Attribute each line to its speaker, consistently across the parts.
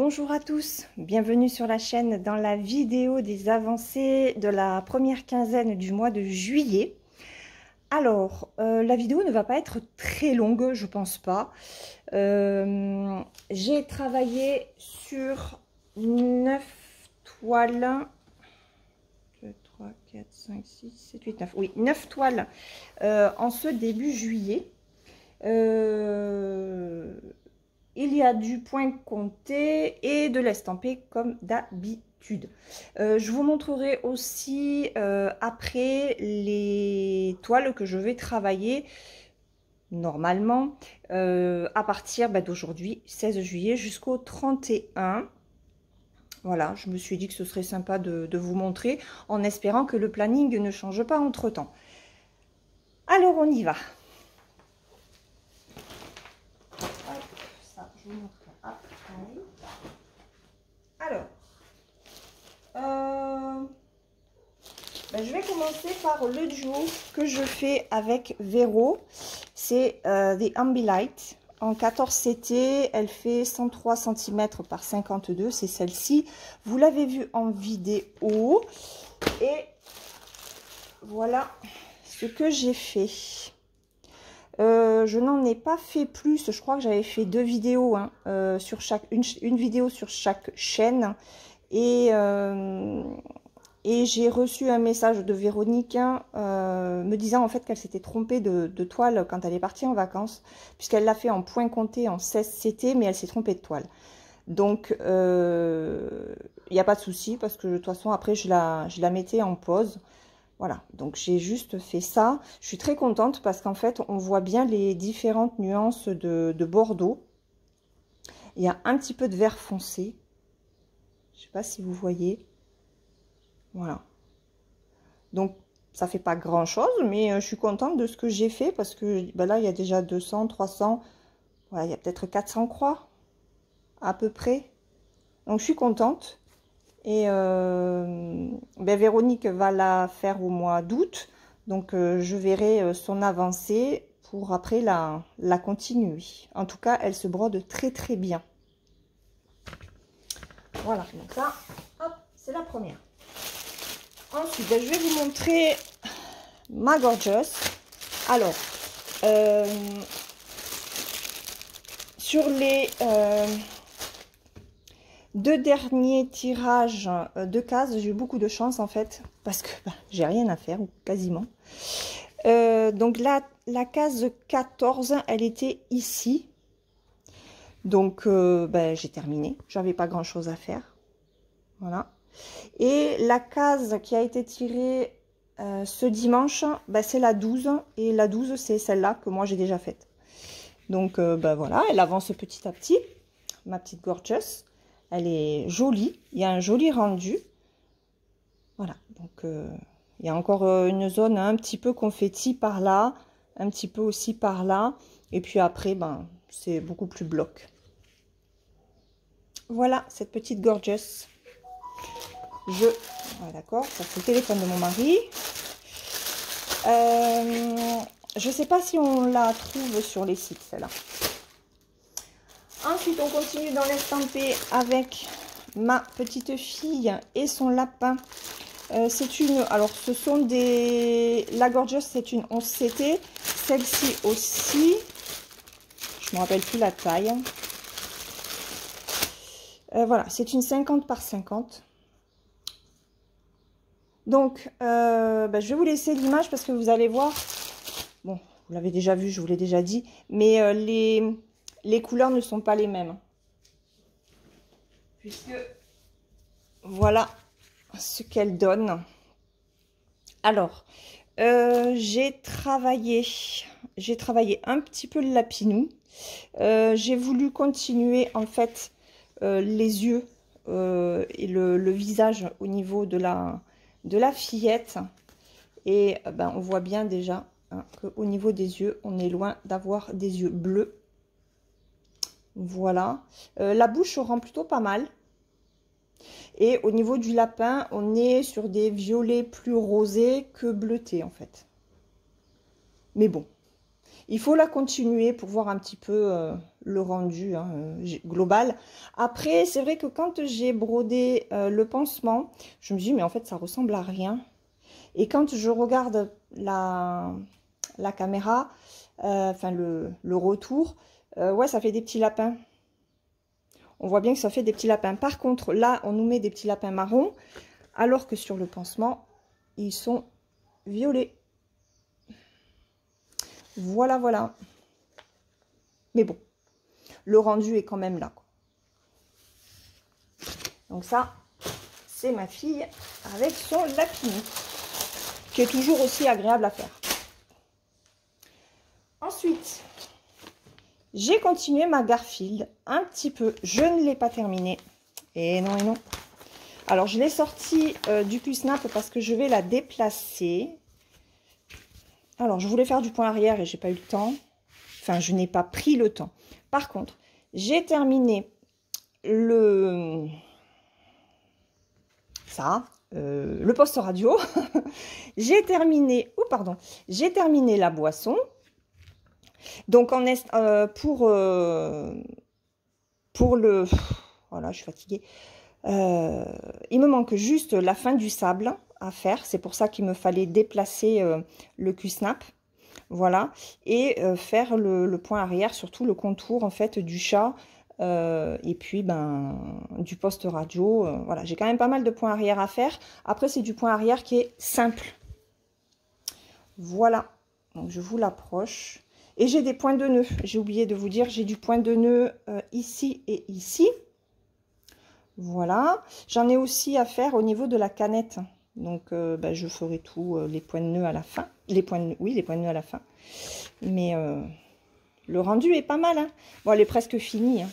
Speaker 1: Bonjour à tous, bienvenue sur la chaîne dans la vidéo des avancées de la première quinzaine du mois de juillet. Alors, la vidéo ne va pas être très longue, je pense pas. J'ai travaillé sur 9 toiles. 2, 3, 4, 5, 6, 7, 8, 9. Oui, 9 toiles en ce début juillet. Il y a du point compté et de l'estampé comme d'habitude. Je vous montrerai aussi après les toiles que je vais travailler normalement à partir d'aujourd'hui, 16 juillet, jusqu'au 31. Voilà, je me suis dit que ce serait sympa de vous montrer en espérant que le planning ne change pas entre-temps. Alors, on y va. Ça, je vous montrerai après. Alors, je vais commencer par le duo que je fais avec Vero. C'est The Ambilight en 14 CT. Elle fait 103 cm par 52. C'est celle-ci. Vous l'avez vue en vidéo. Et voilà ce que j'ai fait. Je n'en ai pas fait plus. Je crois que j'avais fait 2 vidéos sur chaque, une vidéo sur chaque chaîne. Et j'ai reçu un message de Véronique me disant en fait qu'elle s'était trompée de toile quand elle est partie en vacances, puisqu'elle l'a fait en point compté en 16 CT, mais elle s'est trompée de toile. Donc, il n'y a pas de souci, parce que de toute façon, après, je la mettais en pause. Voilà, donc j'ai juste fait ça. Je suis très contente parce qu'en fait, on voit bien les différentes nuances de bordeaux. Il y a un petit peu de vert foncé. Je ne sais pas si vous voyez. Voilà. Donc, ça fait pas grand chose, mais je suis contente de ce que j'ai fait parce que là, il y a déjà 200, 300, voilà, il y a peut-être 400 croix à peu près. Donc, je suis contente. Et Véronique va la faire au mois d'août. Donc, je verrai son avancée pour après la continuer. En tout cas, elle se brode très, très bien. Voilà, donc ça, hop, c'est la première. Ensuite, je vais vous montrer ma Gorgeous. Alors, sur les 2 derniers tirages de cases, j'ai eu beaucoup de chance en fait, parce que j'ai rien à faire, ou quasiment. Donc la case 14, elle était ici. Donc j'ai terminé, j'avais pas grand chose à faire. Voilà. Et la case qui a été tirée ce dimanche, c'est la 12. Et la 12, c'est celle-là que moi j'ai déjà faite. Donc voilà, elle avance petit à petit. Ma petite Gorgeous. Elle est jolie. Il y a un joli rendu. Voilà. Donc il y a encore une zone un petit peu confetti par là. Un petit peu aussi par là. Et puis après, c'est beaucoup plus bloc. Voilà cette petite Gorgeous. D'accord, ça c'est le téléphone de mon mari. Je sais pas si on la trouve sur les sites, celle-là. Ensuite, on continue dans l'estampé avec ma petite fille et son lapin. C'est une... Alors, ce sont des... La Gorgeous, c'est une 11 CT. Celle-ci aussi. Je ne me rappelle plus la taille. Voilà, c'est une 50 par 50. Donc, je vais vous laisser l'image parce que vous allez voir, bon, vous l'avez déjà vu, je vous l'ai déjà dit, mais les couleurs ne sont pas les mêmes. Puisque, voilà ce qu'elle donne. Alors, j'ai travaillé un petit peu le lapinou. J'ai voulu continuer, en fait, les yeux et le visage au niveau de la fillette. Et on voit bien déjà qu'au niveau des yeux, on est loin d'avoir des yeux bleus. Voilà. La bouche rend plutôt pas mal. Et au niveau du lapin, on est sur des violets plus rosés que bleutés en fait. Mais bon, il faut la continuer pour voir un petit peu le rendu hein, global. Après, c'est vrai que quand j'ai brodé le pansement, je me dis, mais en fait, ça ressemble à rien. Et quand je regarde la caméra, enfin le retour, ouais, ça fait des petits lapins. On voit bien que ça fait des petits lapins. Par contre, là, on nous met des petits lapins marrons, alors que sur le pansement, ils sont violets. Voilà, voilà. Mais bon, le rendu est quand même là, quoi. Donc ça, c'est ma fille avec son lapini, qui est toujours aussi agréable à faire. Ensuite, j'ai continué ma Garfield un petit peu. Je ne l'ai pas terminée. Et non, et non. Alors, je l'ai sortie du Q-Snap parce que je vais la déplacer. Alors, je voulais faire du point arrière et j'ai pas eu le temps. Enfin, je n'ai pas pris le temps. Par contre, j'ai terminé le poste radio. J'ai terminé, j'ai terminé la boisson. Donc, pour le... Voilà, je suis fatiguée. Il me manque juste la fin du sable à faire. C'est pour ça qu'il me fallait déplacer le Q-Snap. Voilà. Et faire le point arrière, surtout le contour en fait du chat. Et puis du poste radio. Voilà, j'ai quand même pas mal de points arrière à faire. Après, c'est du point arrière qui est simple. Voilà. Donc, je vous l'approche. Et j'ai des points de nœud. J'ai oublié de vous dire, j'ai du point de nœud ici et ici. Voilà. J'en ai aussi à faire au niveau de la canette. Donc, je ferai tout, les points de nœud à la fin. Les points de nœud à la fin. Mais le rendu est pas mal. Hein. Bon, elle est presque finie. Hein.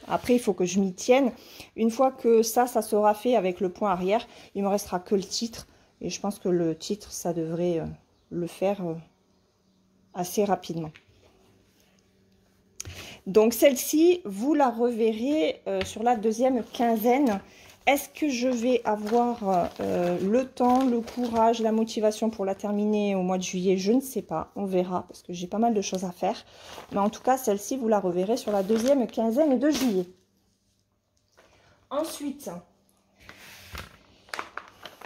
Speaker 1: Après, il faut que je m'y tienne. Une fois que ça sera fait avec le point arrière, il me restera que le titre. Et je pense que le titre, ça devrait le faire assez rapidement. Donc celle-ci, vous la reverrez sur la deuxième quinzaine. Est-ce que je vais avoir le temps, le courage, la motivation pour la terminer au mois de juillet? Je ne sais pas, on verra parce que j'ai pas mal de choses à faire. Mais en tout cas, celle-ci, vous la reverrez sur la deuxième quinzaine de juillet. Ensuite,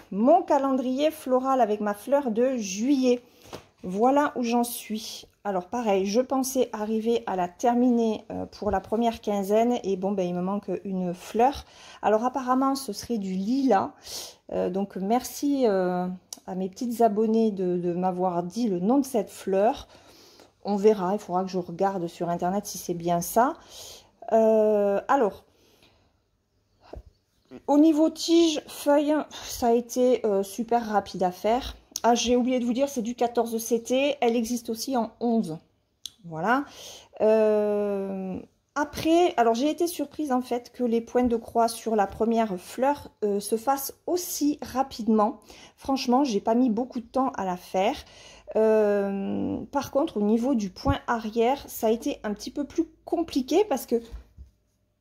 Speaker 1: mon calendrier floral avec ma fleur de juillet. Voilà où j'en suis. Alors pareil, je pensais arriver à la terminer pour la première quinzaine et bon, il me manque une fleur. Alors apparemment, ce serait du lilas. Donc merci à mes petites abonnées de m'avoir dit le nom de cette fleur. On verra, il faudra que je regarde sur internet si c'est bien ça. Alors, au niveau tige, feuille, ça a été super rapide à faire. Ah, j'ai oublié de vous dire, c'est du 14 CT. Elle existe aussi en 11. Voilà. Après, alors j'ai été surprise en fait que les points de croix sur la première fleur se fassent aussi rapidement. Franchement, j'ai pas mis beaucoup de temps à la faire. Par contre, au niveau du point arrière, ça a été un petit peu plus compliqué parce que,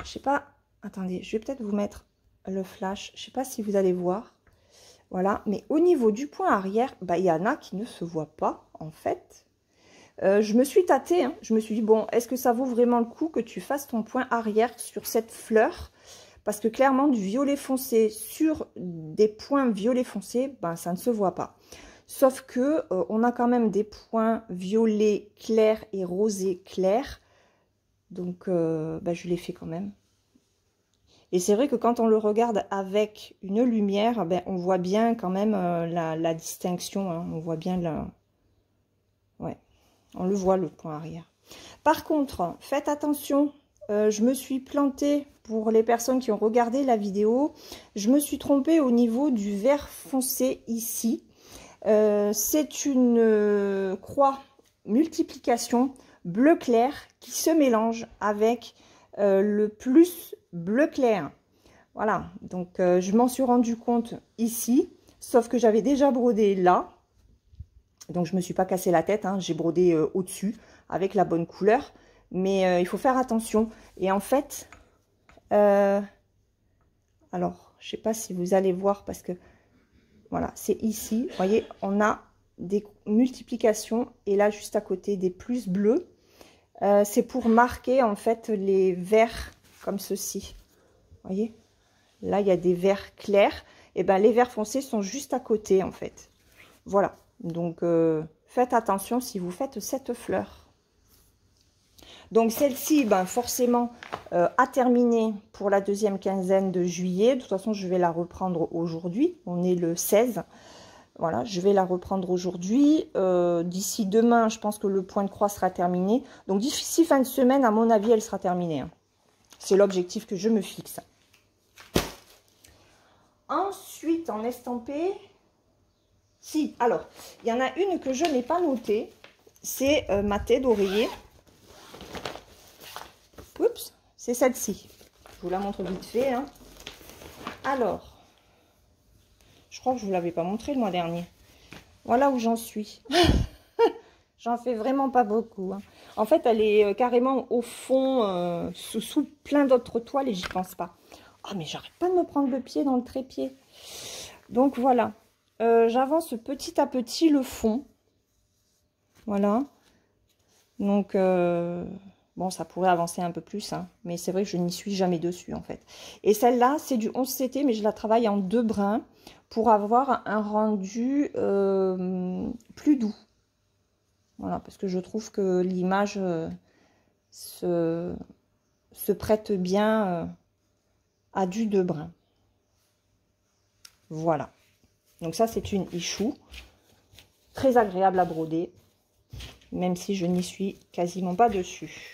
Speaker 1: je sais pas, attendez, je vais peut-être vous mettre le flash. Je sais pas si vous allez voir. Voilà, mais au niveau du point arrière, il y en a qui ne se voient pas, en fait. Je me suis tâtée, hein. Je me suis dit, bon, est-ce que ça vaut vraiment le coup que tu fasses ton point arrière sur cette fleur? Parce que clairement, du violet foncé sur des points violet foncé, ça ne se voit pas. Sauf que on a quand même des points violet clair et rosé clair. Donc, je l'ai fait quand même. Et c'est vrai que quand on le regarde avec une lumière, on voit bien quand même la distinction. Hein. On voit bien ouais, on le voit le point arrière. Par contre, faites attention, je me suis plantée pour les personnes qui ont regardé la vidéo. Je me suis trompée au niveau du vert foncé ici. C'est une croix multiplication bleu clair qui se mélange avec le plus bleu clair. Voilà, donc je m'en suis rendu compte ici, sauf que j'avais déjà brodé là. Donc je ne me suis pas cassé la tête, hein, j'ai brodé au-dessus avec la bonne couleur. Mais il faut faire attention. Et en fait, alors je ne sais pas si vous allez voir parce que voilà, c'est ici. Vous voyez, on a des multiplications et là juste à côté des plus bleus. C'est pour marquer en fait les verts comme ceci. Vous voyez? Là, il y a des verts clairs. Et ben les verts foncés sont juste à côté en fait. Voilà. Donc, faites attention si vous faites cette fleur. Donc, celle-ci, ben, forcément, a terminé pour la deuxième quinzaine de juillet. De toute façon, je vais la reprendre aujourd'hui. On est le 16. Voilà, je vais la reprendre aujourd'hui. D'ici demain, je pense que le point de croix sera terminé. Donc, d'ici fin de semaine, à mon avis, elle sera terminée. Hein. C'est l'objectif que je me fixe. Ensuite, en estampé... Si, alors, il y en a une que je n'ai pas notée. C'est ma tête d'oreiller. Oups, c'est celle-ci. Je vous la montre vite fait. Hein. Alors, je crois que je ne vous l'avais pas montré le mois dernier. Voilà où j'en suis. J'en fais vraiment pas beaucoup. Hein. En fait, elle est carrément au fond, sous plein d'autres toiles et j'y pense pas. Ah, mais j'arrête pas de me prendre le pied dans le trépied. Donc, voilà. J'avance petit à petit le fond. Voilà. Donc... bon, ça pourrait avancer un peu plus, hein, mais c'est vrai que je n'y suis jamais dessus, en fait. Et celle-là, c'est du 11 CT, mais je la travaille en 2 brins pour avoir un rendu plus doux. Voilà, parce que je trouve que l'image se prête bien à du 2 brins. Voilà. Donc ça, c'est une Ichou. Très agréable à broder, même si je n'y suis quasiment pas dessus.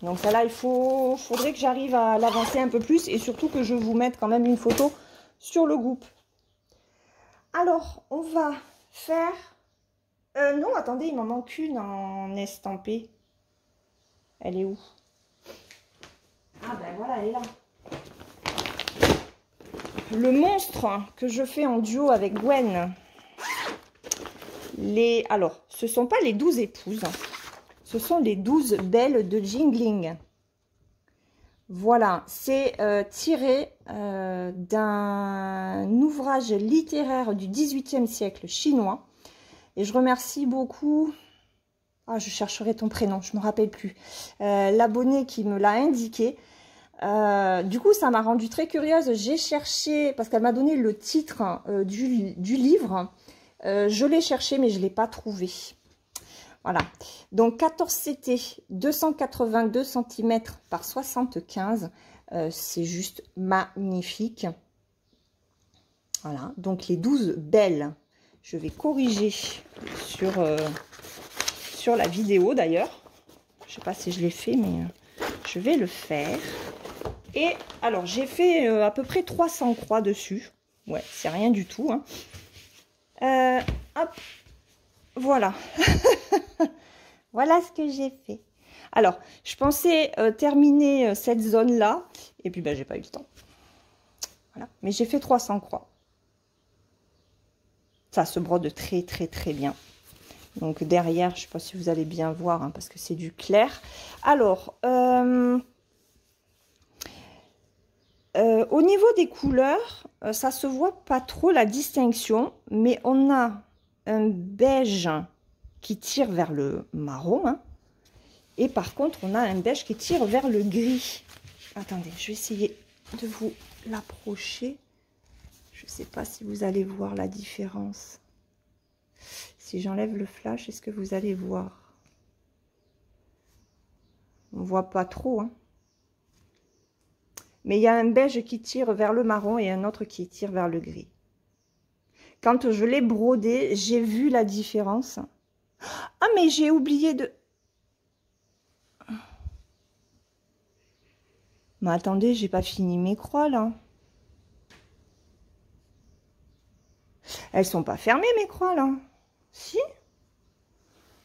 Speaker 1: Donc celle-là, faudrait que j'arrive à l'avancer un peu plus et surtout que je vous mette quand même une photo sur le groupe. Alors, on va faire... non, attendez, il m'en manque une en estampé. Elle est où? Ah ben voilà, elle est là. Le monstre que je fais en duo avec Gwen. Alors, ce ne sont pas les 12 épouses. Ce sont les 12 belles de Jingling. Voilà, c'est tiré d'un ouvrage littéraire du XVIIIe siècle chinois. Et je remercie beaucoup, je chercherai ton prénom, je ne me rappelle plus, l'abonné qui me l'a indiqué. Du coup, ça m'a rendue très curieuse. J'ai cherché, parce qu'elle m'a donné le titre du livre. Je l'ai cherché, mais je ne l'ai pas trouvé. Voilà, donc 14 CT, 282 cm par 75, c'est juste magnifique. Voilà, donc les 12 belles, je vais corriger sur la vidéo d'ailleurs. Je ne sais pas si je l'ai fait, mais je vais le faire. Et alors, j'ai fait à peu près 300 croix dessus. Ouais, c'est rien du tout. Hein. Hop, voilà. Voilà ce que j'ai fait. Alors, je pensais terminer cette zone-là. Et puis, ben, j'ai pas eu le temps. Voilà. Mais j'ai fait 300 croix. Ça se brode très, très, très bien. Donc, derrière, je ne sais pas si vous allez bien voir, hein, parce que c'est du clair. Alors, au niveau des couleurs, ça se voit pas trop la distinction. Mais on a un beige qui tire vers le marron. Hein. Et par contre, on a un beige qui tire vers le gris. Attendez, je vais essayer de vous l'approcher. Je ne sais pas si vous allez voir la différence. Si j'enlève le flash, est-ce que vous allez voir? On ne voit pas trop. Hein. Mais il y a un beige qui tire vers le marron et un autre qui tire vers le gris. Quand je l'ai brodé, j'ai vu la différence. Ah, mais j'ai oublié de... Mais attendez, j'ai pas fini mes croix, là. Elles sont pas fermées, mes croix, là. Si?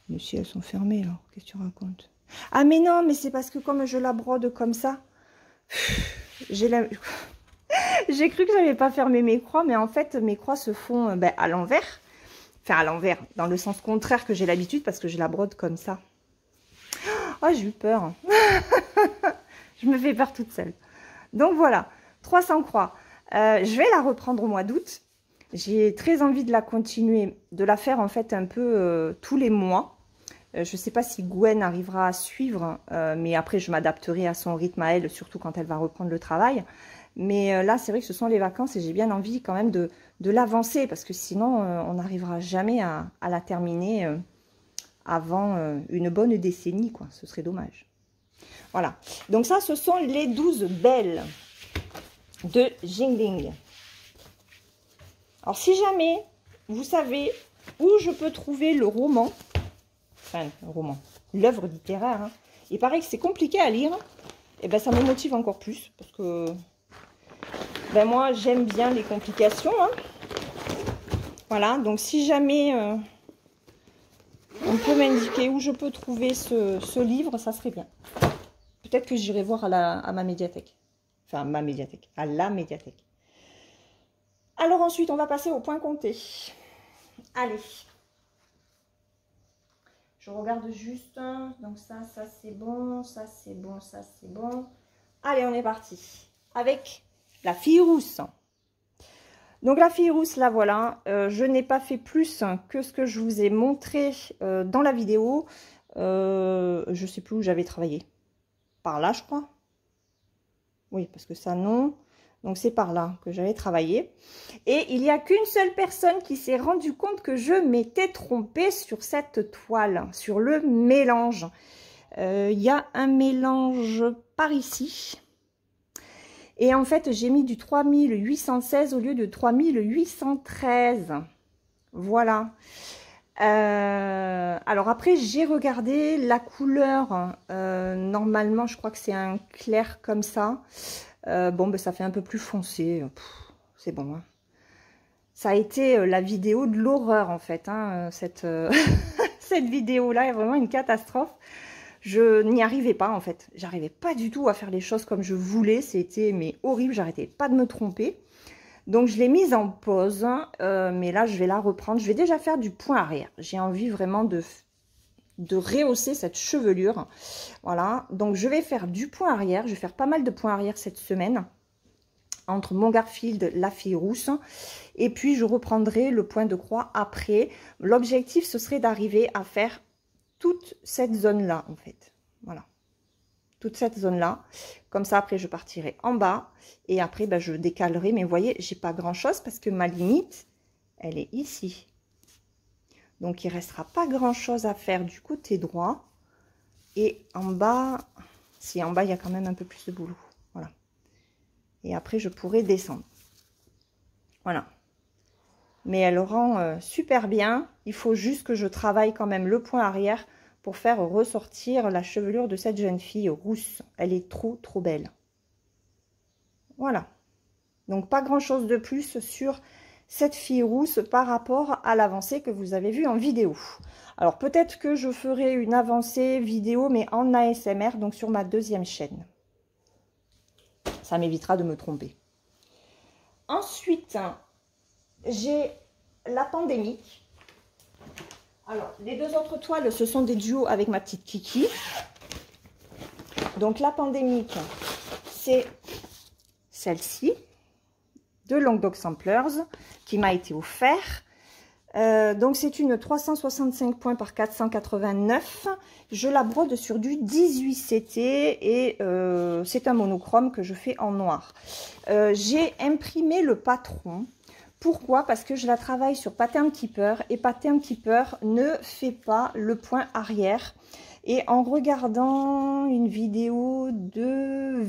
Speaker 1: Mais si, elles sont fermées, là. Qu'est-ce que tu racontes? Ah, mais non, mais c'est parce que comme je la brode comme ça, j'ai cru que j'avais pas fermé mes croix, mais en fait, mes croix se font à l'envers. Enfin, à l'envers, dans le sens contraire que j'ai l'habitude, parce que je la brode comme ça. Oh, j'ai eu peur. Je me fais peur toute seule. Donc voilà, 300 croix. Je vais la reprendre au mois d'août. J'ai très envie de la continuer, de la faire en fait un peu tous les mois. Je ne sais pas si Gwen arrivera à suivre, mais après je m'adapterai à son rythme à elle, surtout quand elle va reprendre le travail. Mais là, c'est vrai que ce sont les vacances et j'ai bien envie quand même de l'avancer, parce que sinon, on n'arrivera jamais à la terminer avant une bonne décennie, quoi. Ce serait dommage. Voilà. Donc ça, ce sont les 12 belles de Jingling. Alors, si jamais vous savez où je peux trouver le roman, enfin, le roman, l'œuvre littéraire, hein, il paraît que c'est compliqué à lire, et ben ça me motive encore plus, parce que ben moi, j'aime bien les complications. Hein. Voilà, donc si jamais on peut m'indiquer où je peux trouver ce livre, ça serait bien. Peut-être que j'irai voir à ma médiathèque. Enfin, ma médiathèque, à la médiathèque. Alors ensuite, on va passer au point compté. Allez. Je regarde juste. Donc ça c'est bon, ça c'est bon, ça c'est bon. Allez, on est parti. Avec la fille rousse. Donc la fille rousse, là voilà. Je n'ai pas fait plus que ce que je vous ai montré dans la vidéo. Je ne sais plus où j'avais travaillé. Par là, je crois. Oui, parce que ça, non. Donc, c'est par là que j'avais travaillé. Et il n'y a qu'une seule personne qui s'est rendu compte que je m'étais trompée sur cette toile, sur le mélange. Il y a un mélange par ici. Et en fait, j'ai mis du 3816 au lieu de 3813. Voilà. Alors après, j'ai regardé la couleur. Normalement, je crois que c'est un clair comme ça. Bon, ben, ça fait un peu plus foncé. C'est bon. Hein. Ça a été la vidéo de l'horreur, en fait. Hein, cette vidéo-là est vraiment une catastrophe. Je n'y arrivais pas, en fait. J'arrivais pas du tout à faire les choses comme je voulais. C'était mais horrible. J'arrêtais pas de me tromper. Donc, je l'ai mise en pause. Mais là, je vais la reprendre. Je vais déjà faire du point arrière. J'ai envie vraiment de rehausser cette chevelure. Voilà, donc je vais faire du point arrière, je vais faire pas mal de points arrière cette semaine entre mon Garfield, la fille rousse, et puis je reprendrai le point de croix après. L'objectif, ce serait d'arriver à faire toute cette zone là, en fait. Voilà, toute cette zone là, comme ça après je partirai en bas et après ben, je décalerai, mais vous voyez, j'ai pas grand chose parce que ma limite elle est ici. Donc, il ne restera pas grand-chose à faire du côté droit. Et en bas, si en bas, il y a quand même un peu plus de boulot. Voilà. Et après, je pourrai descendre. Voilà. Mais elle rend super bien. Il faut juste que je travaille quand même le point arrière pour faire ressortir la chevelure de cette jeune fille rousse. Elle est trop, trop belle. Voilà. Donc, pas grand-chose de plus sur cette fille rousse par rapport à l'avancée que vous avez vue en vidéo. Alors peut-être que je ferai une avancée vidéo mais en ASMR, donc sur ma deuxième chaîne. Ça m'évitera de me tromper. Ensuite, j'ai la pandémique. Alors les deux autres toiles, ce sont des duos avec ma petite Kiki. Donc la pandémique, c'est celle-ci. De Languedoc Samplers qui m'a été offert. Donc c'est une 365 points par 489. Je la brode sur du 18 CT et c'est un monochrome que je fais en noir. J'ai imprimé le patron. Pourquoi? Parce que je la travaille sur Pattern Keeper et Pattern Keeper ne fait pas le point arrière. Et en regardant une vidéo de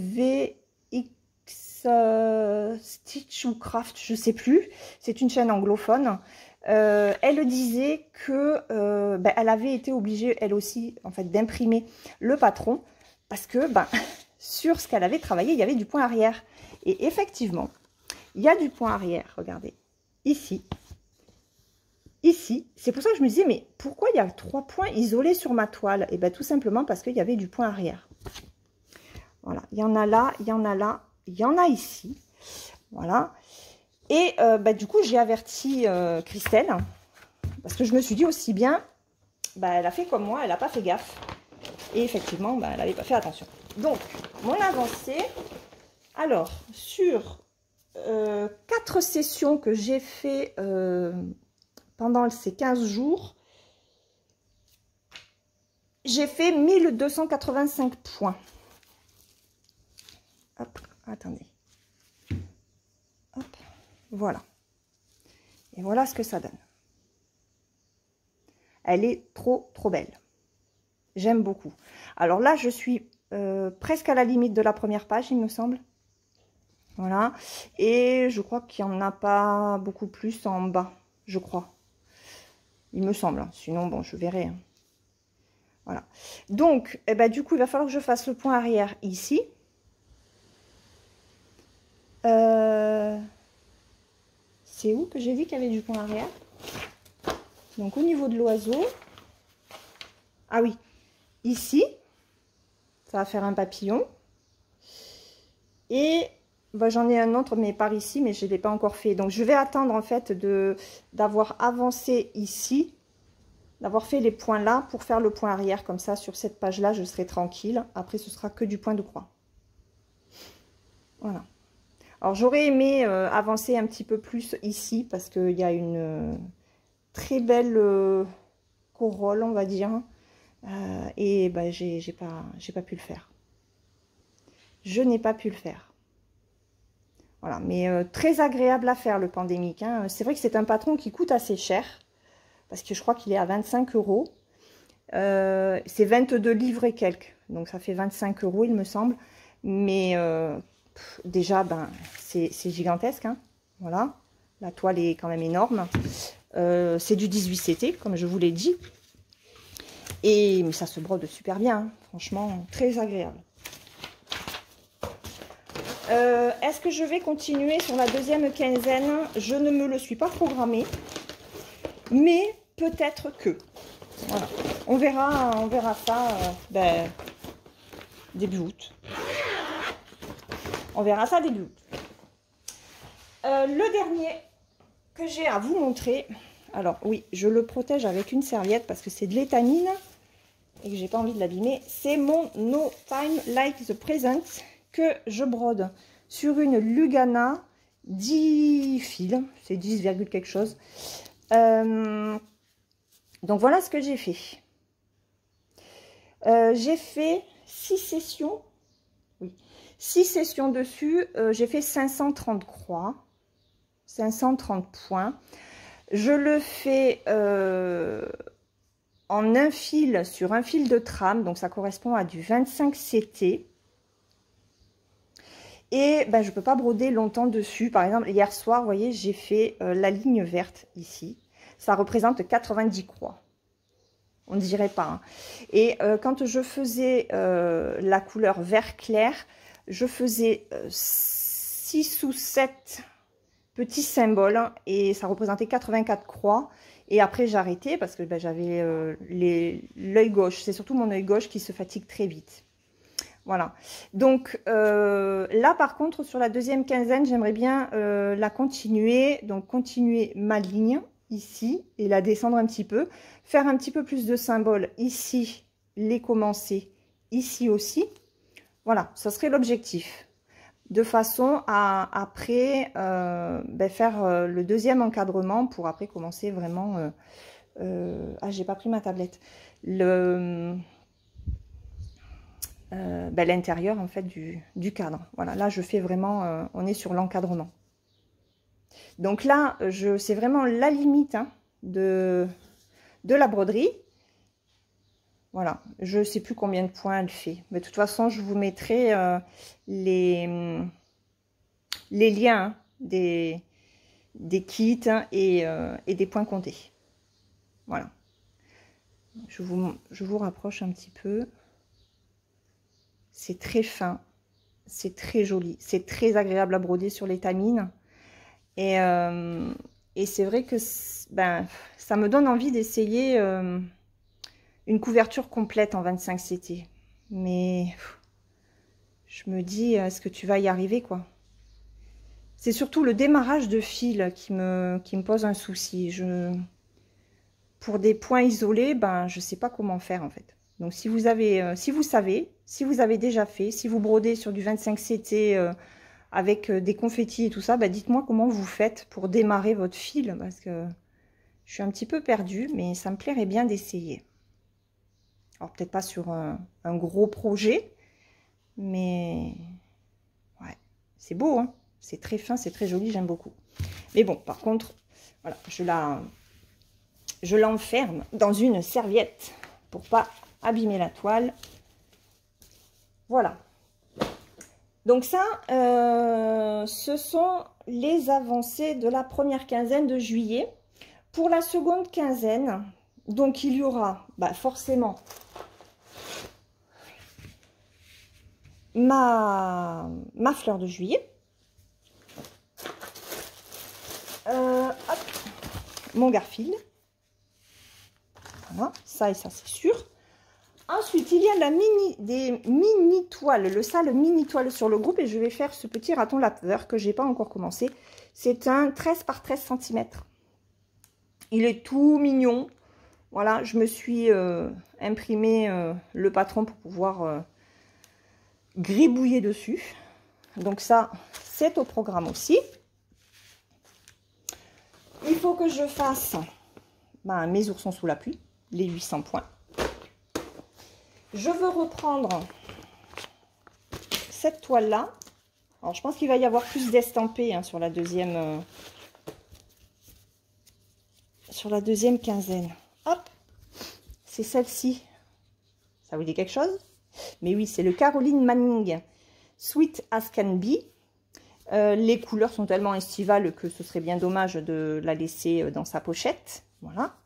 Speaker 1: Stitch ou Craft, je sais plus, c'est une chaîne anglophone. Elle disait que ben, elle avait été obligée elle aussi en fait d'imprimer le patron parce que ben, sur ce qu'elle avait travaillé il y avait du point arrière et effectivement il y a du point arrière. Regardez ici, c'est pour ça que je me disais mais pourquoi il y a 3 points isolés sur ma toile? Et ben tout simplement parce qu'il y avait du point arrière. Voilà, il y en a là, il y en a là. Il y en a ici, voilà. Et bah, du coup, j'ai averti Christelle, parce que je me suis dit aussi bien, bah, elle a fait comme moi, elle n'a pas fait gaffe. Et effectivement, bah, elle n'avait pas fait attention. Donc, mon avancée, alors, sur 4 sessions que j'ai fait pendant ces 15 jours, j'ai fait 1285 points. Hop, attendez. Hop, voilà. Et voilà ce que ça donne. Elle est trop belle. J'aime beaucoup. Alors là, je suis presque à la limite de la première page, il me semble. Voilà. Et je crois qu'il n'y en a pas beaucoup plus en bas, je crois. Il me semble. Sinon, bon, je verrai. Voilà. Donc, eh ben, du coup, il va falloir que je fasse le point arrière ici. C'est où que j'ai dit qu'il y avait du point arrière? Donc, au niveau de l'oiseau. Ah oui, ici. Ça va faire un papillon. Et bah, j'en ai un autre, mais par ici, mais je ne l'ai pas encore fait. Donc, je vais attendre, en fait, d'avoir avancé ici, d'avoir fait les points là, pour faire le point arrière. Comme ça, sur cette page-là, je serai tranquille. Après, ce sera que du point de croix. Voilà. Alors, j'aurais aimé avancer un petit peu plus ici, parce qu'il y a une très belle corolle, on va dire. Et bah, j'ai pas pu le faire. Je n'ai pas pu le faire. Voilà, mais très agréable à faire le pandémique. Hein. C'est vrai que c'est un patron qui coûte assez cher, parce que je crois qu'il est à 25 €. C'est 22 livres et quelques, donc ça fait 25 € il me semble. Mais déjà, ben, c'est gigantesque. Hein. Voilà, la toile est quand même énorme. C'est du 18CT, comme je vous l'ai dit. Mais ça se brode super bien, hein. Franchement, très agréable. Est-ce que je vais continuer sur la deuxième quinzaine? Je ne me le suis pas programmé, mais peut-être que. Voilà. On verra ça ben, début août. On verra ça début août. Le dernier que j'ai à vous montrer, alors oui, je le protège avec une serviette parce que c'est de l'étamine et que j'ai pas envie de l'abîmer. C'est mon No Time Like the Present que je brode sur une Lugana 10 fils, c'est 10, quelque chose. Donc voilà ce que j'ai fait. J'ai fait 6 sessions. Oui. 6 sessions dessus. J'ai fait 530 croix. 530 points. Je le fais en un fil sur un fil de trame. Donc ça correspond à du 25 CT. Et ben, je ne peux pas broder longtemps dessus. Par exemple, hier soir, vous voyez, j'ai fait la ligne verte ici. Ça représente 90 croix. On ne dirait pas. Hein. Et quand je faisais la couleur vert clair, je faisais 6 ou 7 petits symboles. Et ça représentait 84 croix. Et après, j'ai arrêté parce que ben, j'avais l'œil gauche. C'est surtout mon œil gauche qui se fatigue très vite. Voilà, donc là par contre sur la deuxième quinzaine j'aimerais bien la continuer, donc continuer ma ligne ici et la descendre un petit peu, faire un petit peu plus de symboles ici, les commencer ici aussi, voilà, ça serait l'objectif, de façon à après ben, faire le deuxième encadrement pour après commencer vraiment, ah j'ai pas pris ma tablette, ben, l'intérieur en fait du cadre. Voilà, là je fais vraiment, on est sur l'encadrement. Donc là, c'est vraiment la limite hein, de la broderie. Voilà, je ne sais plus combien de points elle fait. Mais de toute façon, je vous mettrai les liens hein, des kits hein, et des points comptés. Voilà. Je vous rapproche un petit peu. C'est très fin, c'est très joli, c'est très agréable à broder sur l'étamine. Et c'est vrai que ben, ça me donne envie d'essayer une couverture complète en 25 CT. Mais je me dis, est-ce que tu vas y arriver quoi? C'est surtout le démarrage de fil qui me pose un souci. Pour des points isolés, ben, je ne sais pas comment faire en fait. Donc si vous avez, si vous savez, si vous avez déjà fait, si vous brodez sur du 25 CT avec des confettis et tout ça, bah dites-moi comment vous faites pour démarrer votre fil, parce que je suis un petit peu perdue, mais ça me plairait bien d'essayer. Alors peut-être pas sur un gros projet, mais ouais, c'est beau, hein. C'est très fin, c'est très joli, j'aime beaucoup. Mais bon, par contre, voilà, je l'enferme dans une serviette pour pas abîmer la toile. Voilà. Donc ça, ce sont les avancées de la première quinzaine de juillet. Pour la seconde quinzaine, donc il y aura forcément ma fleur de juillet. Hop, mon Garfield. Voilà, ça et ça c'est sûr. Ensuite, il y a des mini toiles, le sale mini toile sur le groupe, et je vais faire ce petit raton laveur que j'ai pas encore commencé. C'est un 13 par 13 cm. Il est tout mignon. Voilà, je me suis imprimé le patron pour pouvoir gribouiller dessus. Donc ça, c'est au programme aussi. Il faut que je fasse mes oursons sous la pluie, les 800 points. Je veux reprendre cette toile-là. Alors, je pense qu'il va y avoir plus d'estampés sur la deuxième quinzaine. Hop, c'est celle-ci. Ça vous dit quelque chose? Mais oui, c'est le Caroline Manning Sweet as Can Be. Les couleurs sont tellement estivales que ce serait bien dommage de la laisser dans sa pochette. Voilà.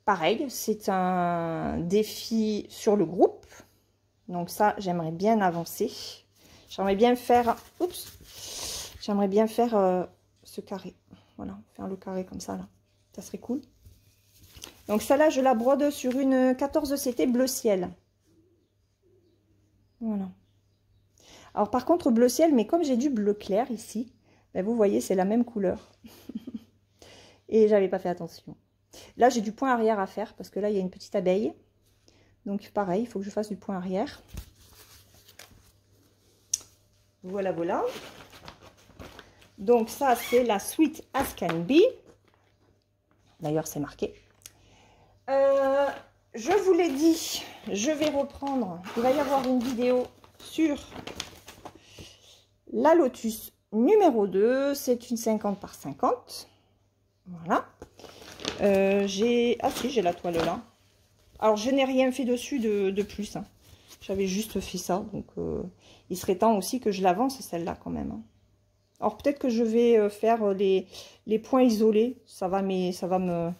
Speaker 1: Pareil, c'est un défi sur le groupe. Donc ça, j'aimerais bien avancer. J'aimerais bien faire... Oups. J'aimerais bien faire ce carré. Voilà, faire le carré comme ça, là. Ça serait cool. Donc celle-là, je la brode sur une 14 CT bleu ciel. Voilà. Alors par contre, bleu ciel, mais comme j'ai du bleu clair ici, vous voyez, c'est la même couleur. Et j'avais pas fait attention. Là, j'ai du point arrière à faire parce que là, il y a une petite abeille. Donc, pareil, il faut que je fasse du point arrière. Voilà, voilà. Donc, ça, c'est la Sweet as Can Be. D'ailleurs, c'est marqué. Je vous l'ai dit, je vais reprendre. Il va y avoir une vidéo sur la Lotus numéro 2. C'est une 50 par 50. Voilà. Ah si, j'ai la toile là. Alors, je n'ai rien fait dessus de plus. J'avais juste fait ça. Donc, il serait temps aussi que je l'avance, celle-là, quand même. Alors, peut-être que je vais faire les points isolés. Ça va me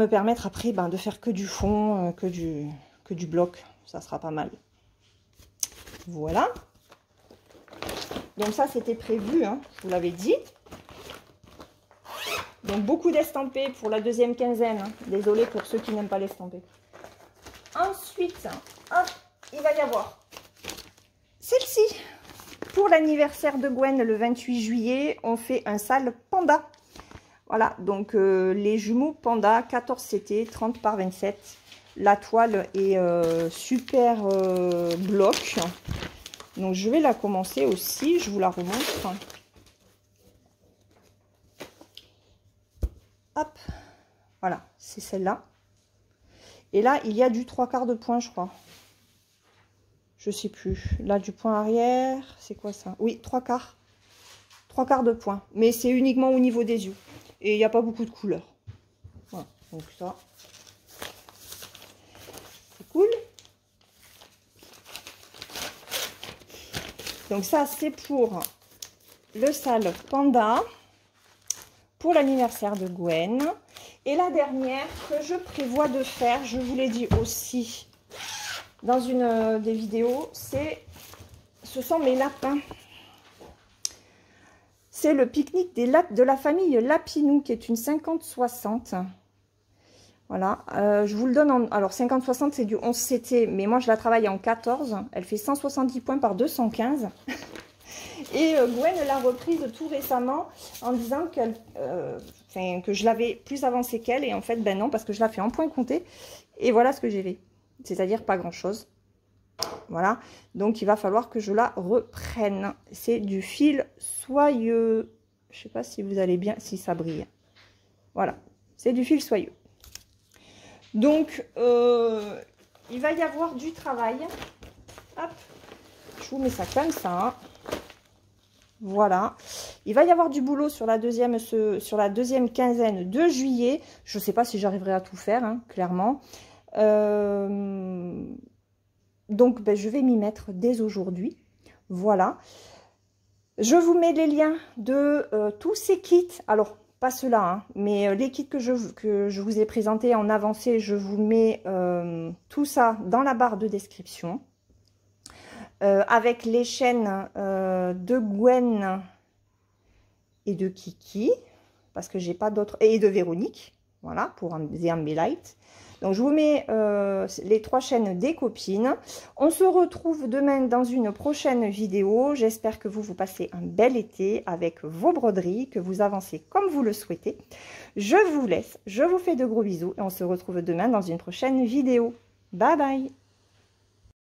Speaker 1: permettre après de faire que du fond, que du bloc. Ça sera pas mal. Voilà. Donc, ça, c'était prévu, je vous l'avais dit. Donc, beaucoup d'estampés pour la deuxième quinzaine. Désolée pour ceux qui n'aiment pas l'estampé. Ensuite, hop, il va y avoir celle-ci. Pour l'anniversaire de Gwen, le 28 juillet, on fait un sale panda. Voilà, donc les jumeaux panda, 14 CT, 30 par 27. La toile est super bloc. Donc, je vais la commencer aussi. Je vous la remontre. Hop, voilà, c'est celle-là. Et là, il y a du 3/4 de point, je crois. Je sais plus. Là, du point arrière, c'est quoi ça? Oui, 3/4. 3/4 de point. Mais c'est uniquement au niveau des yeux. Et il n'y a pas beaucoup de couleurs. Voilà, donc ça, c'est cool. Donc ça, c'est pour le sale panda. Pour l'anniversaire de Gwen. Et la dernière que je prévois de faire, je vous l'ai dit aussi dans une des vidéos, ce sont mes lapins. C'est le pique-nique de la famille Lapinou, qui est une 50-60. Voilà, je vous le donne en... Alors, 50-60, c'est du 11 CT, mais moi, je la travaille en 14. Elle fait 170 points par 215. Et Gwen l'a reprise tout récemment en disant que je l'avais plus avancée qu'elle. Et en fait, ben non, parce que je la fais en point compté. Et voilà ce que j'ai fait. C'est-à-dire pas grand-chose. Voilà. Donc, il va falloir que je la reprenne. C'est du fil soyeux. Je ne sais pas si vous allez bien, si ça brille. Voilà. C'est du fil soyeux. Donc, il va y avoir du travail. Hop, je vous mets ça comme ça. Hein. Voilà. Il va y avoir du boulot sur la deuxième quinzaine de juillet. Je ne sais pas si j'arriverai à tout faire, hein, clairement. Donc, ben, je vais m'y mettre dès aujourd'hui. Voilà. Je vous mets les liens de tous ces kits. Alors, pas ceux-là, hein, mais les kits que je vous ai présentés en avancée, je vous mets tout ça dans la barre de description. Avec les chaînes de Gwen et de Kiki, parce que j'ai pas d'autres, et de Véronique, voilà, pour The Ambilight. Donc, je vous mets les 3 chaînes des copines. On se retrouve demain dans une prochaine vidéo. J'espère que vous passez un bel été avec vos broderies, que vous avancez comme vous le souhaitez. Je vous laisse, je vous fais de gros bisous et on se retrouve demain dans une prochaine vidéo. Bye bye!